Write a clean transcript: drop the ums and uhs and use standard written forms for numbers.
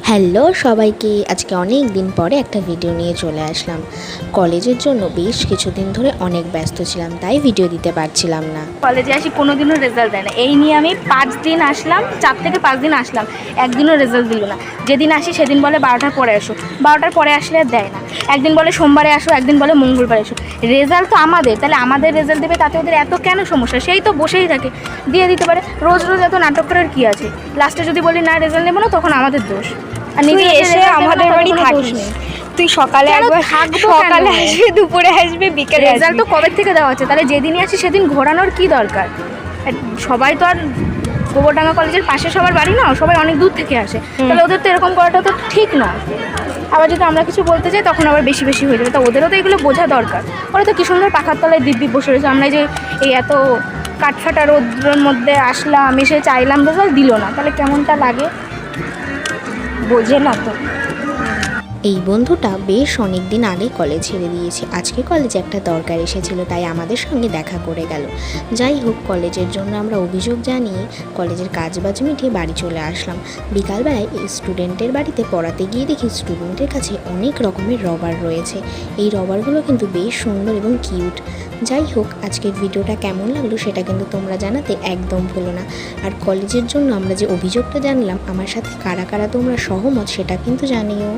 Hello সবাইকে, আজকে অনেক দিন পরে একটা ভিডিও নিয়ে চলে আসলাম। কলেজের জন্য বেশ কিছুদিন ধরে অনেক ব্যস্ত ছিলাম, তাই ভিডিও দিতে পারছিলাম না। কলেজে আসি কোনোদিনও রেজাল্ট দেয় না। এই নিয়ে আমি 5 দিন আসলাম, 4 থেকে 5 দিন আসলাম, একদিনও রেজাল্ট দিল না। যেদিন আসি সেদিন বলে 12টার পরে আসো, 12টার পরে আসলে আর দেয় না। একদিন বলে সোমবারে আসো, একদিন বলে মঙ্গলবারে আসো। রেজাল্ট তো আমাদের, তাহলে আমাদের রেজাল্ট দেবে, তাতে ওদের এত কেন সমস্যা? সেই তো বসেই থাকে, দিয়ে দিতে পারে। রোজ রোজ এত নাটক করার কী আছে? লাস্টে যদি বলি না রেজাল্ট নেবো না, তখন আমাদের দোষ। আর তুই এসে আমাদের বাড়ি থাকিস, তুই সকালে একবার সকালে আসবি, দুপুরে আসবি, বিকেলে রেজাল্ট তো কবে থেকে দেওয়া আছে, তাহলে যেদিনই আসি সেদিন ঘোরানোর কি দরকার? সবাই তো আর গোবরডাঙ্গা কলেজের পাশে সবার বাড়ি না, সবাই অনেক দূর থেকে আসে, তাহলে ওদের তো এরকম করাটা তো ঠিক নয়। আবার যদি আমরা কিছু বলতে যাই তখন আবার বেশি বেশি হয়ে যাবে, তা ওদেরও তো এগুলো বোঝা দরকার। ওরা তো কি সুন্দর পাখার তলায় দিব্যি বসে রয়েছে, আমরা যে এই এত কাঠফাটা রোদ্রের মধ্যে আসলাম, এসে চাইলাম রেজাল্ট দিল না, তাহলে কেমনটা লাগে? বোঝে না তো। এই বন্ধুটা বেশ অনেক দিন আগে কলেজ ছেড়ে দিয়েছে, আজকে কলেজে একটা দরকার এসেছিল, তাই আমাদের সঙ্গে দেখা করে গেল। যাই হোক, কলেজের জন্য আমরা অভিযোগ জানিয়ে কলেজের কাজবাজ মিটিয়ে বাড়ি চলে আসলাম। বিকালবেলায় এই স্টুডেন্টের বাড়িতে পড়াতে গিয়ে দেখি স্টুডেন্টের কাছে অনেক রকমের রবার রয়েছে। এই রবারগুলো কিন্তু বেশ সুন্দর এবং কিউট। যাই হোক, আজকের ভিডিওটা কেমন লাগলো সেটা কিন্তু তোমরা জানাতে একদম ভুলো না। আর কলেজের জন্য আমরা যে অভিযোগটা জানলাম, আমার সাথে কারা কারা তোমরা সহমত সেটা কিন্তু জানিও।